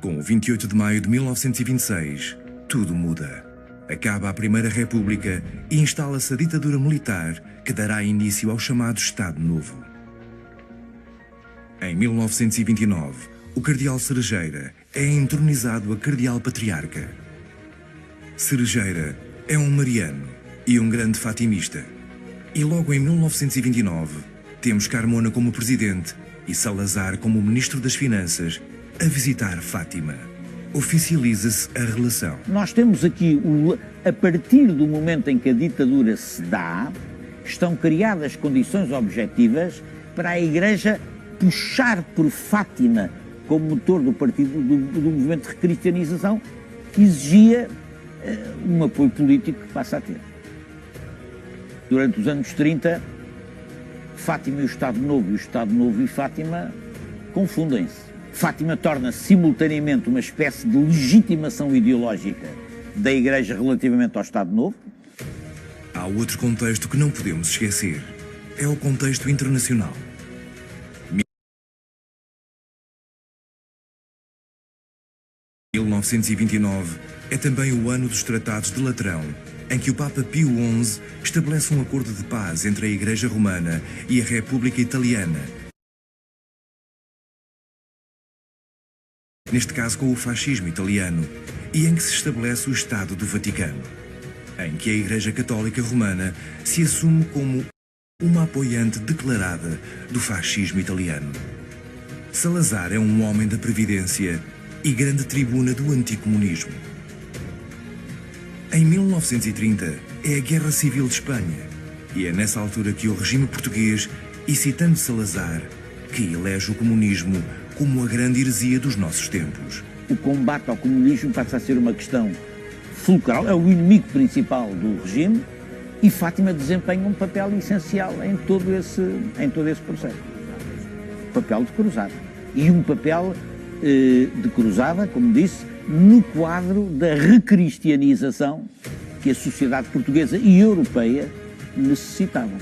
Com o 28 de maio de 1926, tudo muda. Acaba a Primeira República e instala-se a ditadura militar que dará início ao chamado Estado Novo. Em 1929, o cardeal Cerejeira é entronizado a cardeal patriarca. Cerejeira é um mariano e um grande fatimista. E logo em 1929 temos Carmona como presidente e Salazar como ministro das Finanças a visitar Fátima. Oficializa-se a relação. Nós temos aqui, a partir do momento em que a ditadura se dá, estão criadas condições objetivas para a Igreja puxar por Fátima como motor do partido do movimento de recristianização, que exigia um apoio político que passa a ter. Durante os anos 30, Fátima e o Estado Novo, e o Estado Novo e Fátima confundem-se. Fátima torna-se simultaneamente uma espécie de legitimação ideológica da Igreja relativamente ao Estado Novo. Há outro contexto que não podemos esquecer. É o contexto internacional. Em 1929 é também o ano dos Tratados de Latrão, em que o Papa Pio XI estabelece um acordo de paz entre a Igreja Romana e a República Italiana, neste caso com o fascismo italiano, e em que se estabelece o Estado do Vaticano, em que a Igreja Católica Romana se assume como uma apoiante declarada do fascismo italiano. Salazar é um homem da Previdência e grande tribuna do anticomunismo. Em 1930 é a Guerra Civil de Espanha e é nessa altura que o regime português, e citando Salazar, que elege o comunismo como a grande heresia dos nossos tempos. O combate ao comunismo passa a ser uma questão fulcral, é o inimigo principal do regime, e Fátima desempenha um papel essencial em todo esse processo. Papel de cruzada. E um papel de cruzada, como disse, no quadro da recristianização que a sociedade portuguesa e europeia necessitavam.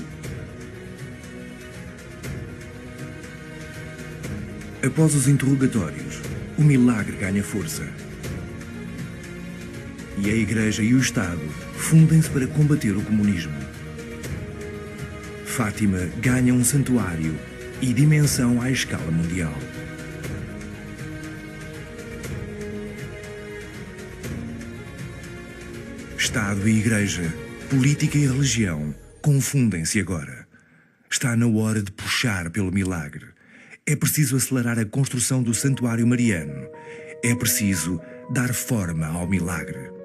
Após os interrogatórios, o milagre ganha força. E a Igreja e o Estado fundem-se para combater o comunismo. Fátima ganha um santuário e dimensão à escala mundial. Estado e Igreja, política e religião confundem-se agora. Está na hora de puxar pelo milagre. É preciso acelerar a construção do Santuário Mariano. É preciso dar forma ao milagre.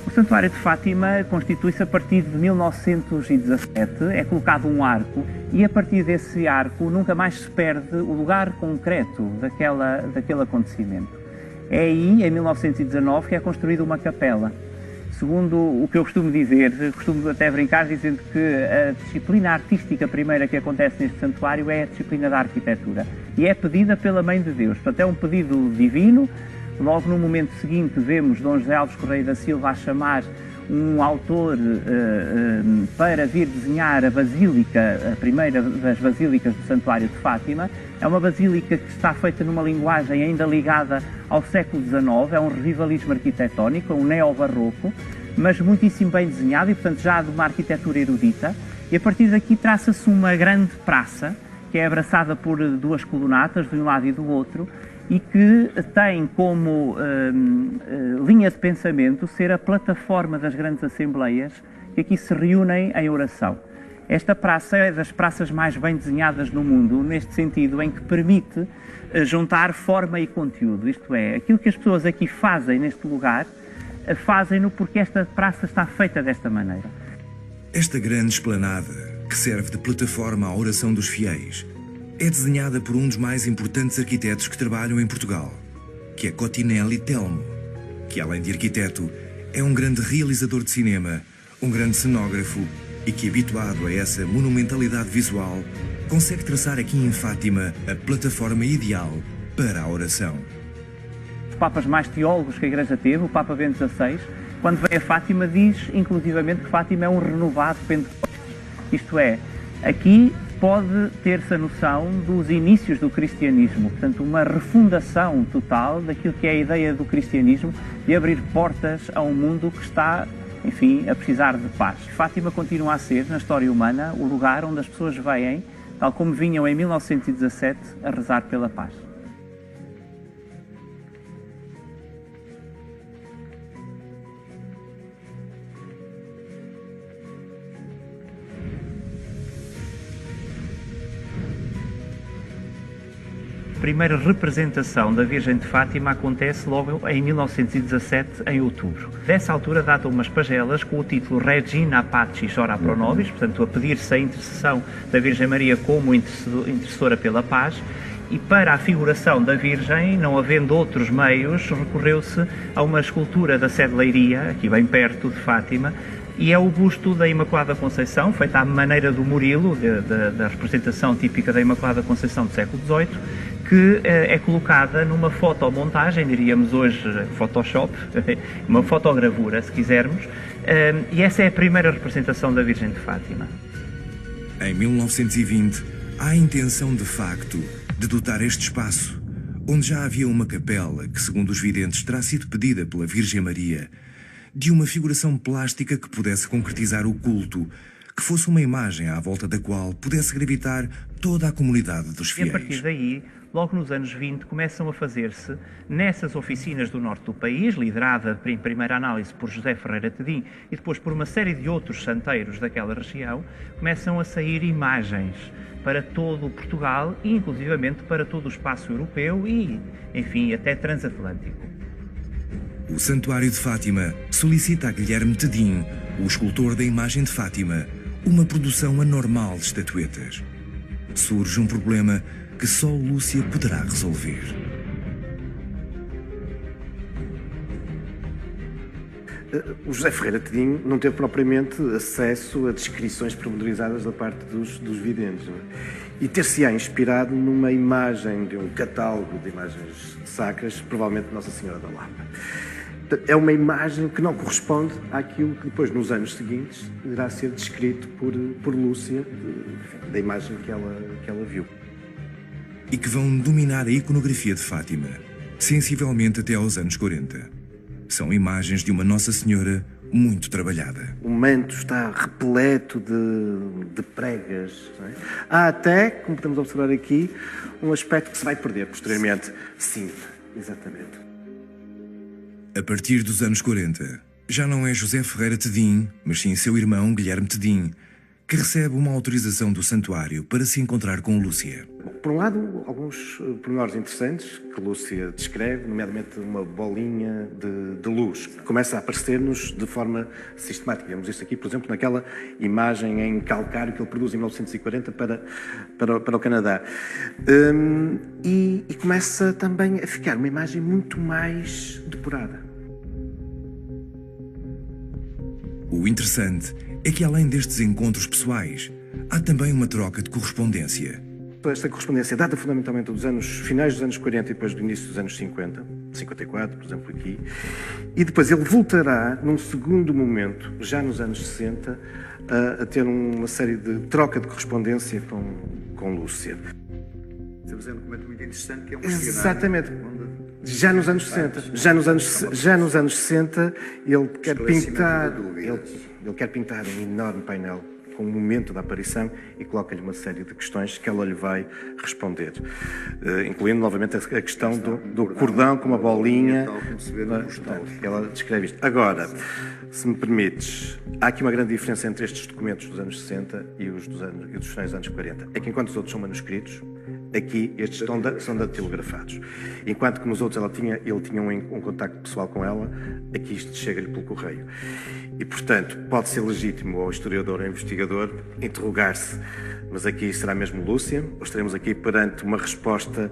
O Santuário de Fátima constitui-se a partir de 1917, é colocado um arco e a partir desse arco nunca mais se perde o lugar concreto daquele acontecimento. É aí, em 1919, que é construída uma capela. Segundo o que eu costumo dizer, costumo até brincar dizendo que a disciplina artística primeira que acontece neste santuário é a disciplina da arquitetura e é pedida pela Mãe de Deus, portanto é um pedido divino. Logo no momento seguinte vemos Dom José Alves Correia da Silva a chamar um autor para vir desenhar a basílica, a primeira das basílicas do Santuário de Fátima. É uma basílica que está feita numa linguagem ainda ligada ao século XIX, é um revivalismo arquitetónico, um neobarroco, mas muitíssimo bem desenhado e, portanto, já de uma arquitetura erudita. E a partir daqui traça-se uma grande praça, que é abraçada por duas colunatas, de um lado e do outro, e que tem como linha de pensamento ser a plataforma das grandes assembleias que aqui se reúnem em oração. Esta praça é das praças mais bem desenhadas no mundo, neste sentido em que permite juntar forma e conteúdo, isto é, aquilo que as pessoas aqui fazem neste lugar, fazem-no porque esta praça está feita desta maneira. Esta grande esplanada, que serve de plataforma à oração dos fiéis, é desenhada por um dos mais importantes arquitetos que trabalham em Portugal, que é Cotinelli Telmo, que além de arquiteto, é um grande realizador de cinema, um grande cenógrafo e que, habituado a essa monumentalidade visual, consegue traçar aqui em Fátima a plataforma ideal para a oração. Os papas mais teólogos que a Igreja teve, o Papa Bento XVI, quando vem a Fátima diz, inclusivamente, que Fátima é um renovado Pentecostes. Isto é, aqui pode ter-se a noção dos inícios do cristianismo, portanto, uma refundação total daquilo que é a ideia do cristianismo de abrir portas a um mundo que está, enfim, a precisar de paz. Fátima continua a ser, na história humana, o lugar onde as pessoas vêm, tal como vinham em 1917, a rezar pela paz. A primeira representação da Virgem de Fátima acontece logo em 1917, em outubro. Dessa altura datam umas pagelas com o título Regina Pacis Ora Pro Nobis, portanto a pedir-se a intercessão da Virgem Maria como intercessora pela paz, e para a figuração da Virgem, não havendo outros meios, recorreu-se a uma escultura da Sé de Leiria, aqui bem perto de Fátima, e é o busto da Imaculada Conceição, feita à maneira do Murilo, da representação típica da Imaculada Conceição do século XVIII, que é colocada numa fotomontagem, diríamos hoje Photoshop, uma fotogravura, se quisermos, e essa é a primeira representação da Virgem de Fátima. Em 1920, há a intenção de facto de dotar este espaço, onde já havia uma capela que, segundo os videntes, terá sido pedida pela Virgem Maria, de uma figuração plástica que pudesse concretizar o culto, que fosse uma imagem à volta da qual pudesse gravitar toda a comunidade dos fiéis. E a partir daí, logo nos anos 20, começam a fazer-se, nessas oficinas do norte do país, liderada em primeira análise por José Ferreira Tedim e depois por uma série de outros santeiros daquela região, começam a sair imagens para todo o Portugal e inclusivamente para todo o espaço europeu e, enfim, até transatlântico. O Santuário de Fátima solicita a Guilherme Tedim, o escultor da imagem de Fátima, uma produção anormal de estatuetas. Surge um problema que só Lúcia poderá resolver. O José Ferreira Tedim não teve propriamente acesso a descrições pormenorizadas da parte dos videntes, não é? E ter-se-á inspirado numa imagem de um catálogo de imagens sacras, provavelmente de Nossa Senhora da Lapa. É uma imagem que não corresponde àquilo que depois, nos anos seguintes, irá ser descrito por Lúcia, da imagem que ela viu. E que vão dominar a iconografia de Fátima, sensivelmente até aos anos 40. São imagens de uma Nossa Senhora muito trabalhada. O manto está repleto de pregas. Não é? Há até, como podemos observar aqui, um aspecto que se vai perder posteriormente. Sim, exatamente. A partir dos anos 40, já não é José Ferreira Tedim, mas sim seu irmão Guilherme Tedim, que recebe uma autorização do santuário para se encontrar com Lúcia. Por um lado, alguns pormenores interessantes que Lúcia descreve, nomeadamente uma bolinha de luz, que começa a aparecer-nos de forma sistemática. Vemos isto aqui, por exemplo, naquela imagem em calcário que ele produz em 1940 para o Canadá. E começa também a ficar uma imagem muito mais depurada. O interessante é que, além destes encontros pessoais, há também uma troca de correspondência. Esta correspondência data fundamentalmente dos finais dos anos 40 e depois do início dos anos 50, 54, por exemplo, aqui, e depois ele voltará, num segundo momento, já nos anos 60, a ter uma série de troca de correspondência com Lúcia. Temos um documento muito interessante que é um questionário. Exatamente. Já nos anos 60, já nos anos 60, ele quer pintar um enorme painel com o momento da aparição e coloca-lhe uma série de questões que ela lhe vai responder, incluindo novamente a questão do cordão com uma bolinha. Ela descreve isto. Agora, se me permites, há aqui uma grande diferença entre estes documentos dos anos 60 e os dos finais dos anos 40. É que enquanto os outros são manuscritos, aqui estes são datilografados. Enquanto que nos outros ele tinha um contacto pessoal com ela, aqui isto chega-lhe pelo correio. E, portanto, pode ser legítimo ao historiador ou ao investigador interrogar-se, mas aqui será mesmo Lúcia, ou estaremos aqui perante uma resposta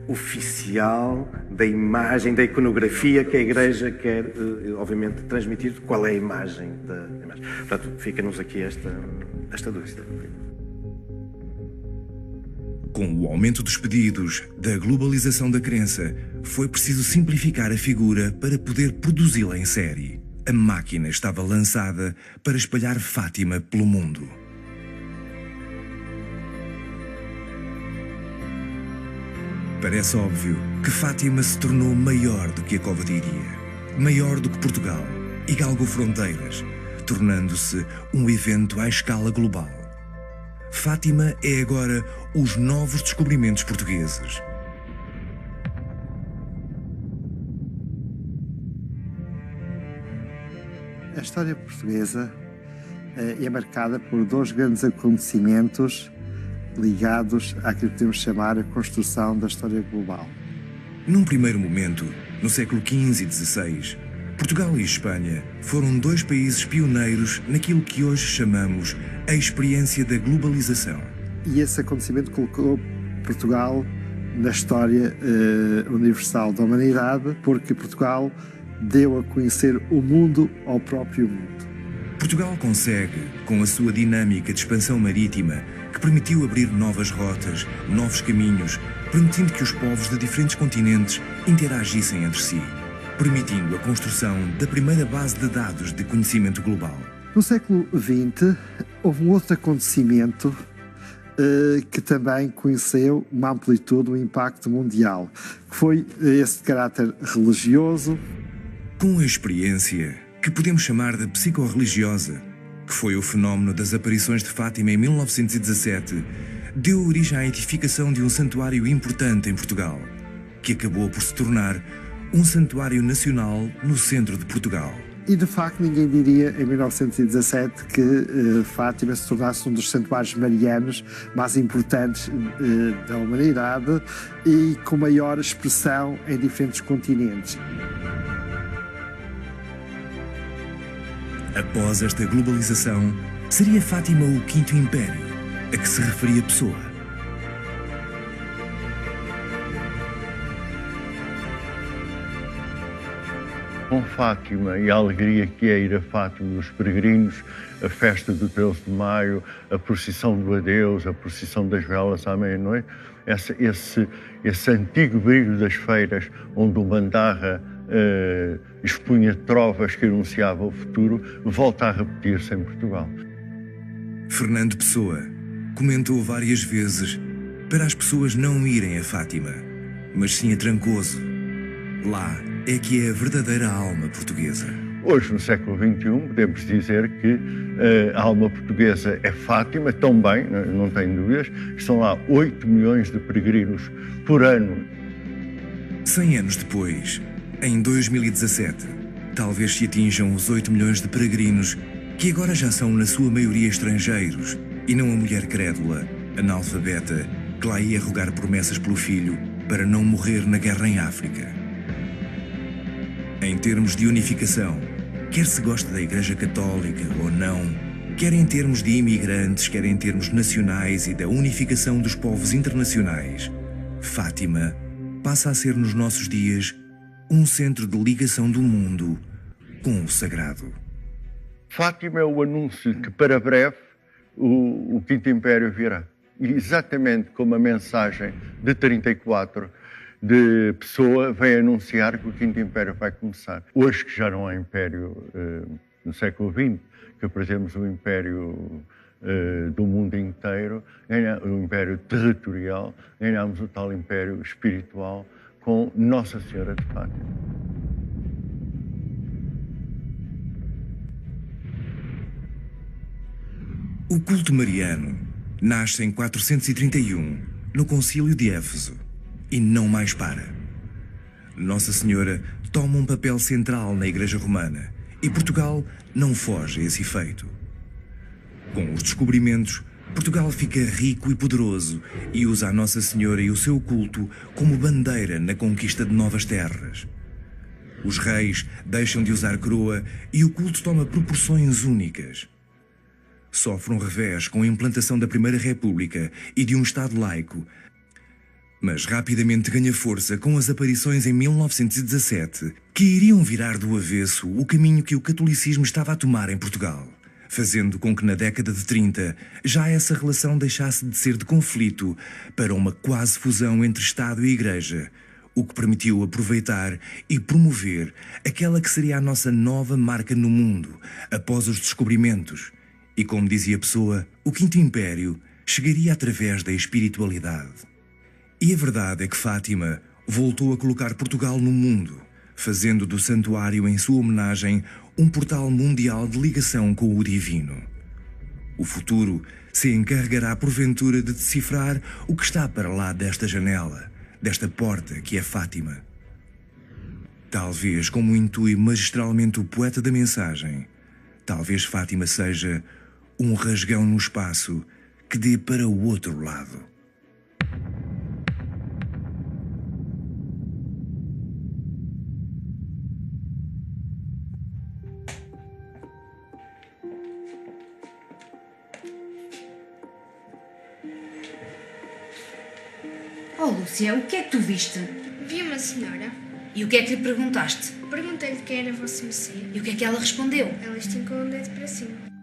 oficial da imagem, da iconografia que a Igreja quer, obviamente, transmitir? Qual é a imagem da imagem? Portanto, fica-nos aqui esta dúvida. Com o aumento dos pedidos, da globalização da crença, foi preciso simplificar a figura para poder produzi-la em série. A máquina estava lançada para espalhar Fátima pelo mundo. Parece óbvio que Fátima se tornou maior do que a Cova de Iria, maior do que Portugal e galgou fronteiras, tornando-se um evento à escala global. Fátima é agora os novos descobrimentos portugueses. A história portuguesa é marcada por dois grandes acontecimentos ligados àquilo que podemos chamar a construção da história global. Num primeiro momento, no século XV e XVI, Portugal e Espanha foram dois países pioneiros naquilo que hoje chamamos a experiência da globalização. E esse acontecimento colocou Portugal na história universal da humanidade, porque Portugal deu a conhecer o mundo ao próprio mundo. Portugal consegue, com a sua dinâmica de expansão marítima, que permitiu abrir novas rotas, novos caminhos, permitindo que os povos de diferentes continentes interagissem entre si, permitindo a construção da primeira base de dados de conhecimento global. No século XX, houve um outro acontecimento que também conheceu uma amplitude, um impacto mundial, que foi esse de caráter religioso. Com a experiência que podemos chamar de psicorreligiosa, que foi o fenómeno das aparições de Fátima em 1917, deu origem à edificação de um santuário importante em Portugal, que acabou por se tornar um santuário nacional no centro de Portugal. E de facto ninguém diria em 1917 que Fátima se tornasse um dos santuários marianos mais importantes da humanidade e com maior expressão em diferentes continentes. Após esta globalização, seria Fátima o Quinto Império, a que se referia Pessoa. Com Fátima e a alegria que é ir a Fátima dos peregrinos, a festa do 13 de maio, a procissão do adeus, a procissão das velas à meia-noite, esse antigo brilho das feiras, onde o Bandarra expunha trovas que anunciavam o futuro, volta a repetir-se em Portugal. Fernando Pessoa comentou várias vezes para as pessoas não irem a Fátima, mas sim a Trancoso. Lá é que é a verdadeira alma portuguesa. Hoje, no século XXI, podemos dizer que a alma portuguesa é Fátima, também, não tenho dúvidas. Estão lá 8 milhões de peregrinos por ano. 100 anos depois, em 2017, talvez se atinjam os 8 milhões de peregrinos, que agora já são na sua maioria estrangeiros, e não a mulher crédula, analfabeta, que lá ia rogar promessas pelo filho para não morrer na guerra em África. Em termos de unificação, quer se goste da Igreja Católica ou não, quer em termos de imigrantes, quer em termos nacionais e da unificação dos povos internacionais, Fátima passa a ser nos nossos dias um centro de ligação do mundo com o sagrado. Fátima é o anúncio que para breve o Quinto Império virá. E exatamente como a mensagem de 34 de Pessoa vem anunciar que o Quinto Império vai começar. Hoje que já não há Império no século XX, que perdemos o Império do mundo inteiro, o Império territorial, ganhamos o tal Império espiritual com Nossa Senhora de Fátima. O culto mariano nasce em 431, no Concílio de Éfeso, e não mais para. Nossa Senhora toma um papel central na Igreja Romana e Portugal não foge a esse efeito. Com os descobrimentos, Portugal fica rico e poderoso e usa a Nossa Senhora e o seu culto como bandeira na conquista de novas terras. Os reis deixam de usar coroa e o culto toma proporções únicas. Sofre um revés com a implantação da Primeira República e de um Estado laico, mas rapidamente ganha força com as aparições em 1917, que iriam virar do avesso o caminho que o catolicismo estava a tomar em Portugal, fazendo com que na década de 30 já essa relação deixasse de ser de conflito para uma quase fusão entre Estado e Igreja, o que permitiu aproveitar e promover aquela que seria a nossa nova marca no mundo após os descobrimentos. E como dizia Pessoa, o Quinto Império chegaria através da espiritualidade. E a verdade é que Fátima voltou a colocar Portugal no mundo, fazendo do santuário em sua homenagem um portal mundial de ligação com o divino. O futuro se encarregará porventura de decifrar o que está para lá desta janela, desta porta que é Fátima. Talvez, como intui magistralmente o poeta da mensagem, talvez Fátima seja um rasgão no espaço que dê para o outro lado. Oh, Lúcia, o que é que tu viste? Vi uma senhora. E o que é que lhe perguntaste? Perguntei-lhe quem era Vossa Mercê. E o que é que ela respondeu? Ela estincou um dedo para cima.